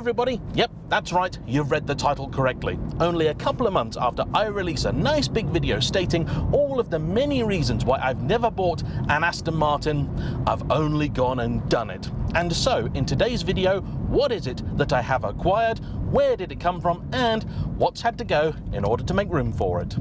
everybody. Yep, that's right, you've read the title correctly. Only a couple of months after I release a nice big video stating all of the many reasons why I've never bought an Aston Martin, I've only gone and done it. And so, in today's video, what is it that I have acquired, where did it come from, and what's had to go in order to make room for it?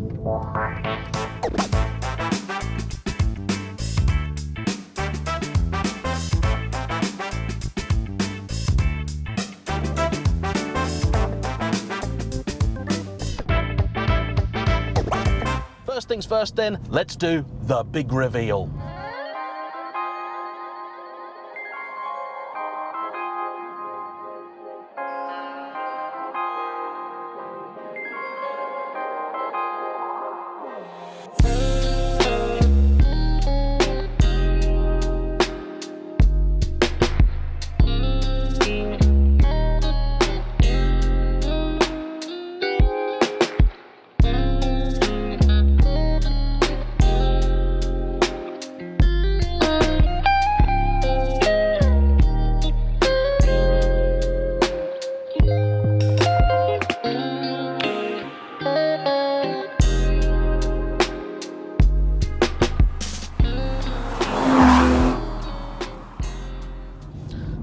First things first then, let's do the big reveal.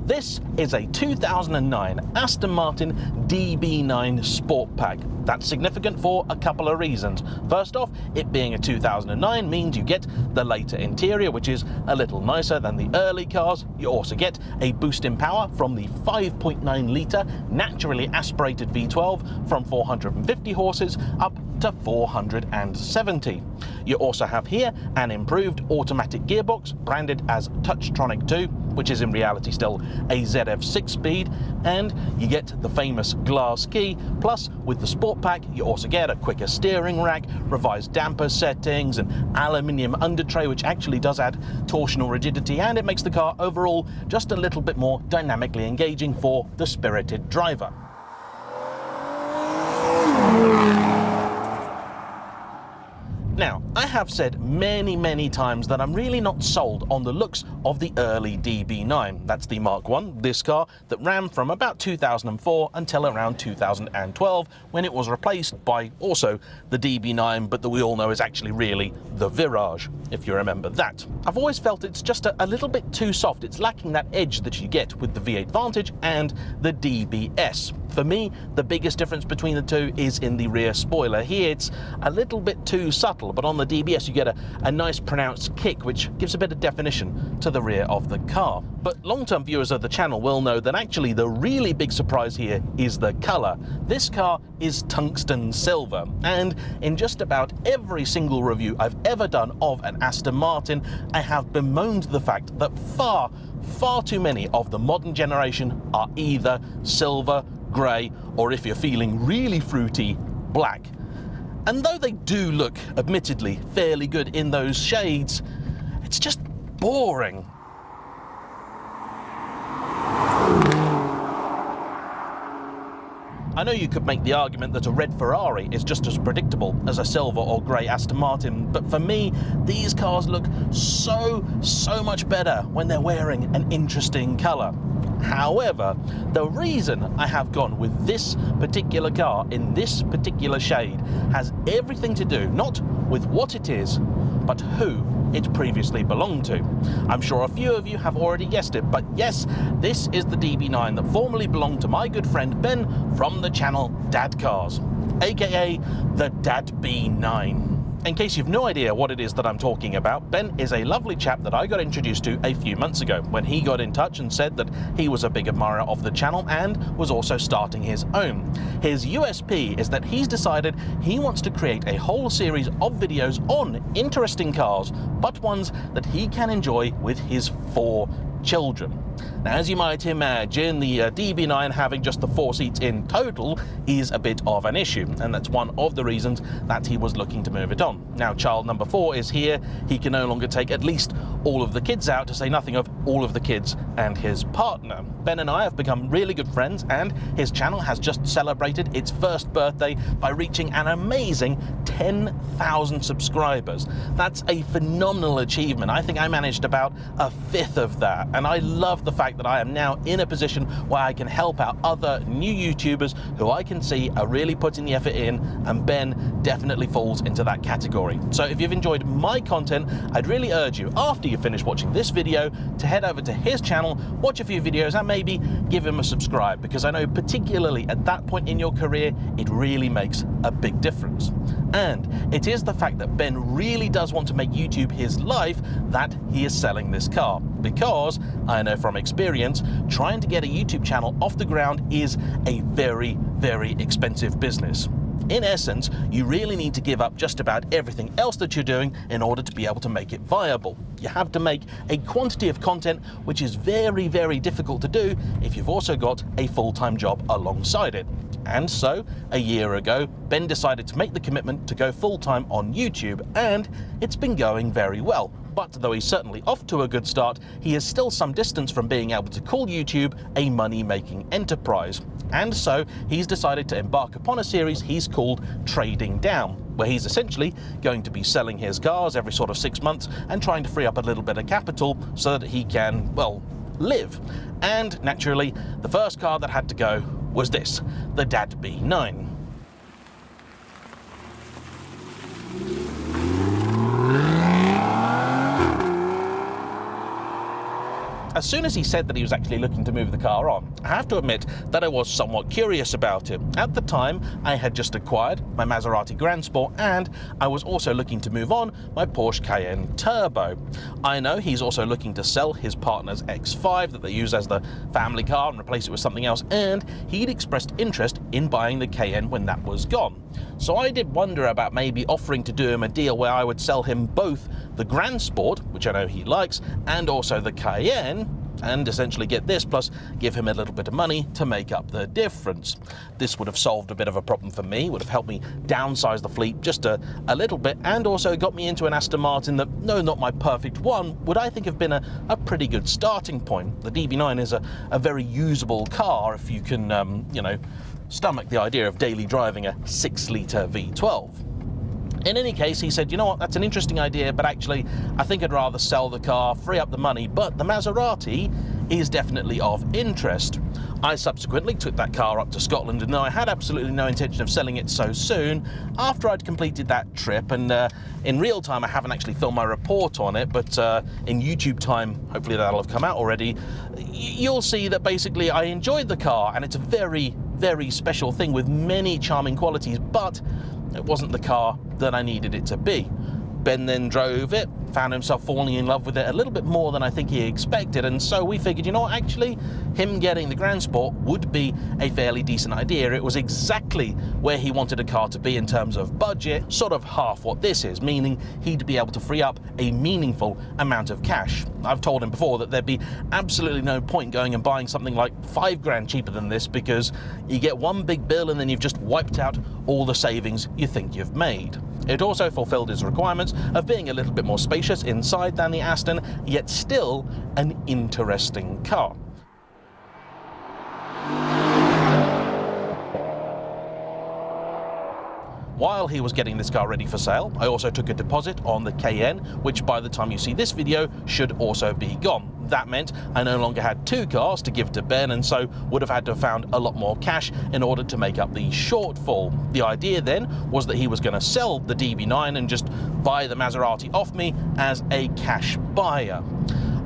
This is a 2009 Aston Martin DB9 Sport Pack. That's significant for a couple of reasons. First off, it being a 2009 means you get the later interior, which is a little nicer than the early cars. You also get a boost in power from the 5.9 litre naturally aspirated V12 from 450 horses up to 470. You also have here an improved automatic gearbox branded as Touchtronic 2, which is in reality still a ZF 6-speed, and you get the famous glass key. Plus, with the Sport Pack, you also get a quicker steering rack, revised damper settings, an aluminium undertray, which actually does add torsional rigidity, and it makes the car overall just a little bit more dynamically engaging for the spirited driver. Now, I have said many times that I'm really not sold on the looks of the early DB9. That's the Mark I, this car, that ran from about 2004 until around 2012, when it was replaced by also the DB9, but that we all know is actually really the Virage, if you remember that. I've always felt it's just a little bit too soft. It's lacking that edge that you get with the V8 Vantage and the DBS. For me, the biggest difference between the two is in the rear spoiler. Here it's a little bit too subtle, but on the DBS you get a nice pronounced kick, which gives a bit of definition to the rear of the car. But long-term viewers of the channel will know that actually the really big surprise here is the colour. This car is tungsten silver, and in just about every single review I've ever done of an Aston Martin, I have bemoaned the fact that far too many of the modern generation are either silver, grey, or if you're feeling really fruity, black. And though they do look, admittedly, fairly good in those shades, it's just boring. I know you could make the argument that a red Ferrari is just as predictable as a silver or grey Aston Martin, but for me, these cars look so much better when they're wearing an interesting colour. However, the reason I have gone with this particular car in this particular shade has everything to do not with what it is, but who it previously belonged to. I'm sure a few of you have already guessed it, but yes, this is the DB9 that formerly belonged to my good friend Ben from the channel Dad Cars, aka the Dad B9. In case you've no idea what it is that I'm talking about, Ben is a lovely chap that I got introduced to a few months ago when he got in touch and said that he was a big admirer of the channel and was also starting his own. His USP is that he's decided he wants to create a whole series of videos on interesting cars, but ones that he can enjoy with his 4 children. Now, as you might imagine, the DB9 having just the 4 seats in total is a bit of an issue, and that's one of the reasons that he was looking to move it on. Now, child number 4 is here. He can no longer take at least all of the kids out, to say nothing of all of the kids and his partner. Ben and I have become really good friends, and his channel has just celebrated its first birthday by reaching an amazing 10,000 subscribers. That's a phenomenal achievement. I think I managed about a fifth of that, and I love the fact that I am now in a position where I can help out other new YouTubers who I can see are really putting the effort in, and Ben definitely falls into that category. So if you've enjoyed my content, I'd really urge you, after you finish watching this video, to head over to his channel, watch a few videos, and maybe give him a subscribe, because I know particularly at that point in your career, it really makes a big difference. And it is the fact that Ben really does want to make YouTube his life that he is selling this car, because I know from experience, trying to get a YouTube channel off the ground is a very, very expensive business. In essence, you really need to give up just about everything else that you're doing in order to be able to make it viable. You have to make a quantity of content, which is very, very difficult to do if you've also got a full-time job alongside it. And so, a year ago, Ben decided to make the commitment to go full-time on YouTube, and it's been going very well. But though he's certainly off to a good start, he is still some distance from being able to call YouTube a money-making enterprise. And so he's decided to embark upon a series he's called Trading Down, where he's essentially going to be selling his cars every sort of 6 months and trying to free up a little bit of capital so that he can, well, live. And naturally, the first car that had to go was this, the Dad B9. As soon as he said that he was actually looking to move the car on, I have to admit that I was somewhat curious about it. At the time, I had just acquired my Maserati Grand Sport, and I was also looking to move on my Porsche Cayenne Turbo. I know he's also looking to sell his partner's X5 that they use as the family car and replace it with something else, and he'd expressed interest in buying the Cayenne when that was gone. So I did wonder about maybe offering to do him a deal where I would sell him both the Grand Sport, which I know he likes, and also the Cayenne, and essentially get this, plus give him a little bit of money to make up the difference. This would have solved a bit of a problem for me, would have helped me downsize the fleet just a little bit, and also got me into an Aston Martin that, no, not my perfect one, would I think have been a pretty good starting point. The DB9 is a very usable car if you can, you know, stomach the idea of daily driving a 6-litre V12. In any case, he said, you know what, that's an interesting idea, but actually, I think I'd rather sell the car, free up the money, but the Maserati is definitely of interest. I subsequently took that car up to Scotland, and though I had absolutely no intention of selling it so soon, after I'd completed that trip, and in real time, I haven't actually filmed my report on it, but in YouTube time, hopefully that'll have come out already, you'll see that basically I enjoyed the car, and it's a very, very special thing with many charming qualities, but it wasn't the car that I needed it to be. Ben then drove it, found himself falling in love with it a little bit more than I think he expected, and so we figured, you know what, actually, him getting the Grand Sport would be a fairly decent idea. It was exactly where he wanted a car to be in terms of budget, sort of half what this is, meaning he'd be able to free up a meaningful amount of cash. I've told him before that there'd be absolutely no point going and buying something like $5 cheaper than this, because you get one big bill and then you've just wiped out all the savings you think you've made. It also fulfilled his requirements of being a little bit more spacious inside than the Aston, yet still an interesting car. While he was getting this car ready for sale, I also took a deposit on the Cayenne, which by the time you see this video should also be gone. That meant I no longer had 2 cars to give to Ben, and so would have had to have found a lot more cash in order to make up the shortfall. The idea then was that he was going to sell the DB9 and just buy the Maserati off me as a cash buyer.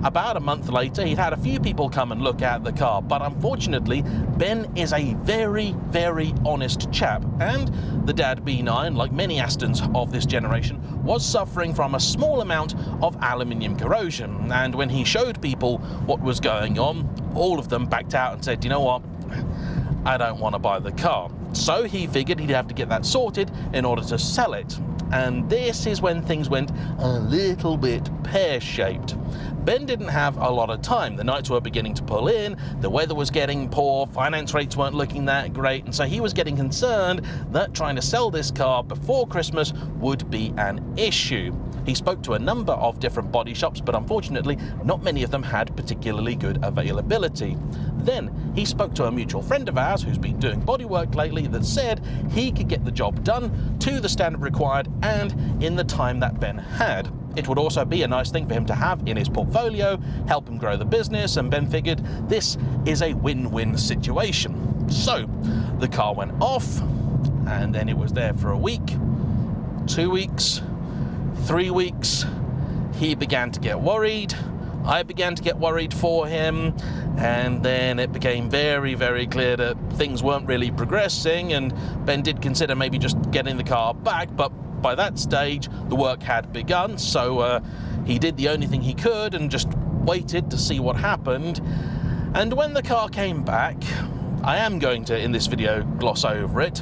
About a month later, he'd had a few people come and look at the car, but unfortunately, Ben is a very, very honest chap, and the Dad B9, like many Astons of this generation, was suffering from a small amount of aluminium corrosion, and when he showed people what was going on, all of them backed out and said, you know what, I don't want to buy the car. So he figured he'd have to get that sorted in order to sell it. And this is when things went a little bit pear-shaped. Ben didn't have a lot of time. The nights were beginning to pull in, the weather was getting poor, finance rates weren't looking that great, and so he was getting concerned that trying to sell this car before Christmas would be an issue. He spoke to a number of different body shops, but unfortunately, not many of them had particularly good availability. Then he spoke to a mutual friend of ours who's been doing bodywork lately that said he could get the job done to the standard required and in the time that Ben had. It would also be a nice thing for him to have in his portfolio, help him grow the business, and Ben figured this is a win-win situation. So the car went off, and then it was there for a week, 2 weeks, 3 weeks. He began to get worried. I began to get worried for him, and then it became very, very clear that things weren't really progressing, and Ben did consider maybe just getting the car back, but by that stage the work had begun, so he did the only thing he could and just waited to see what happened. And when the car came back, I am going to, in this video, gloss over it.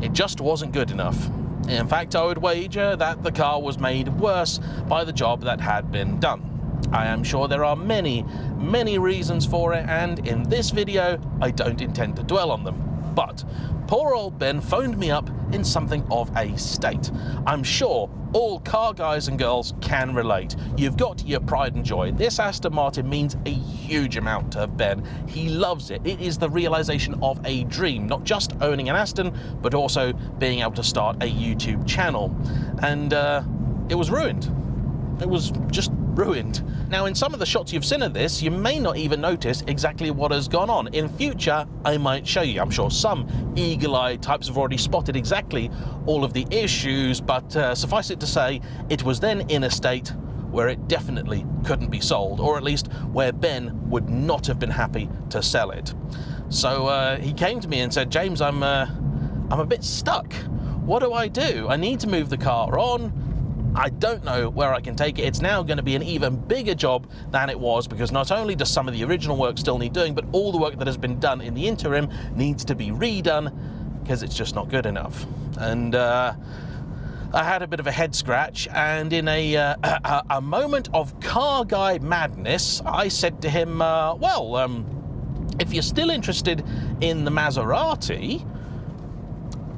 It just wasn't good enough. In fact, I would wager that the car was made worse by the job that had been done. I am sure there are many, many reasons for it, and in this video, I don't intend to dwell on them. But poor old Ben phoned me up in something of a state. I'm sure all car guys and girls can relate. You've got your pride and joy. This Aston Martin means a huge amount to Ben. He loves it. It is the realization of a dream, not just owning an Aston, but also being able to start a YouTube channel. And it was ruined. It was just ruined. Now, in some of the shots you've seen of this, you may not even notice exactly what has gone on. In future, I might show you. I'm sure some eagle-eyed types have already spotted exactly all of the issues, but suffice it to say, it was then in a state where it definitely couldn't be sold, or at least where Ben would not have been happy to sell it. So he came to me and said, "James, I'm a bit stuck. What do I do? I need to move the car on. I don't know where I can take it. It's now going to be an even bigger job than it was, because not only does some of the original work still need doing, but all the work that has been done in the interim needs to be redone because it's just not good enough." And I had a bit of a head scratch, and in a moment of car guy madness, I said to him, if you're still interested in the Maserati,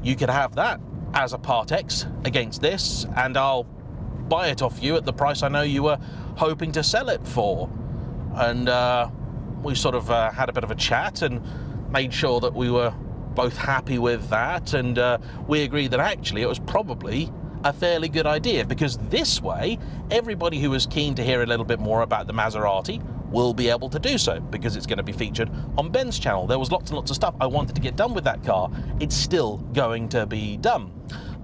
you could have that as a Part X against this, and I'll buy it off you at the price I know you were hoping to sell it for. And we sort of had a bit of a chat and made sure that we were both happy with that, and we agreed that actually it was probably a fairly good idea, because this way everybody who was keen to hear a little bit more about the Maserati will be able to do so, because it's going to be featured on Ben's channel. There was lots and lots of stuff I wanted to get done with that car. It's still going to be done.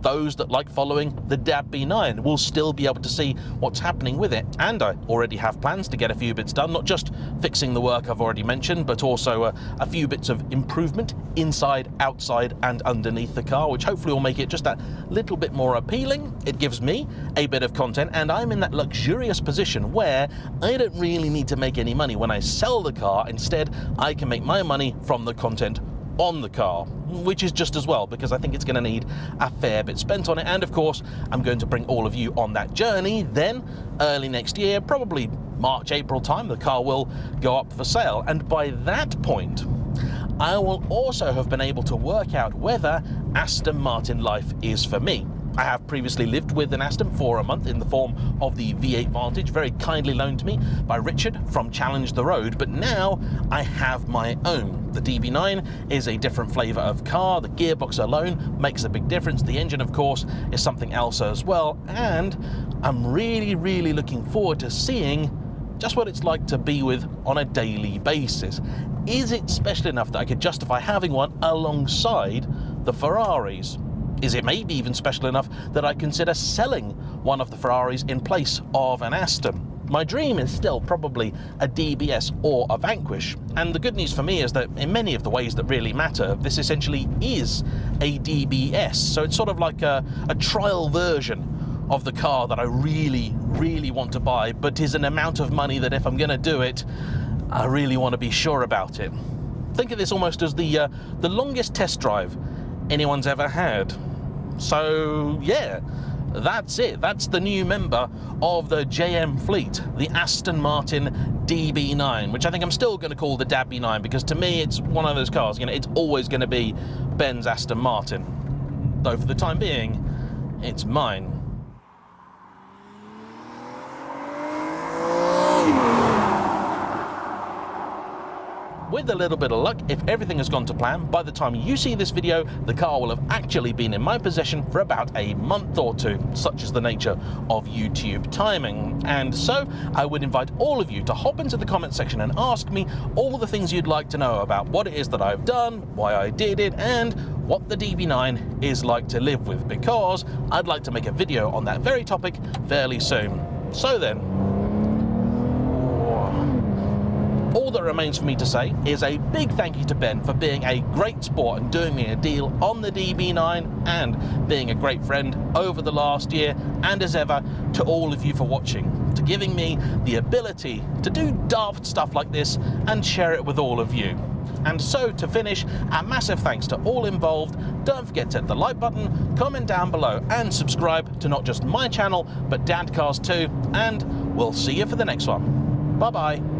Those that like following the DAB B9 will still be able to see what's happening with it, and I already have plans to get a few bits done, not just fixing the work I've already mentioned, but also a few bits of improvement inside, outside and underneath the car, which hopefully will make it just that little bit more appealing. It gives me a bit of content, and I'm in that luxurious position where I don't really need to make any money when I sell the car. Instead, I can make my money from the content on the car, which is just as well, because I think it's going to need a fair bit spent on it. And of course, I'm going to bring all of you on that journey. Then early next year, probably March, April time, the car will go up for sale, and by that point I will also have been able to work out whether Aston Martin life is for me. I have previously lived with an Aston for a month in the form of the V8 Vantage, very kindly loaned to me by Richard from Challenge the Road, but now I have my own. The DB9 is a different flavour of car. The gearbox alone makes a big difference. The engine, of course, is something else as well, and I'm really, really looking forward to seeing just what it's like to be with on a daily basis. Is it special enough that I could justify having one alongside the Ferraris? Is it maybe even special enough that I consider selling one of the Ferraris in place of an Aston? My dream is still probably a DBS or a Vanquish, and the good news for me is that in many of the ways that really matter, this essentially is a DBS, so it's sort of like a trial version of the car that I really, really want to buy, but is an amount of money that if I'm going to do it, I really want to be sure about it. Think of this almost as the longest test drive anyone's ever had. So yeah, that's it. That's the new member of the JAYEMM fleet, the Aston Martin DB9, which I think I'm still going to call the DAB B9, because to me it's one of those cars, you know, it's always going to be Ben's Aston Martin, though for the time being it's mine. with a little bit of luck, if everything has gone to plan, by the time you see this video, the car will have actually been in my possession for about a month or two, such is the nature of YouTube timing. And so I would invite all of you to hop into the comment section and ask me all the things you'd like to know about what it is that I've done, why I did it, and what the DB9 is like to live with, because I'd like to make a video on that very topic fairly soon. So then, all that remains for me to say is a big thank you to Ben for being a great sport and doing me a deal on the DB9 and being a great friend over the last year, and as ever to all of you for watching, to giving me the ability to do daft stuff like this and share it with all of you. And so to finish, a massive thanks to all involved. Don't forget to hit the like button, comment down below and subscribe to not just my channel but Dadcars too, and we'll see you for the next one. Bye bye.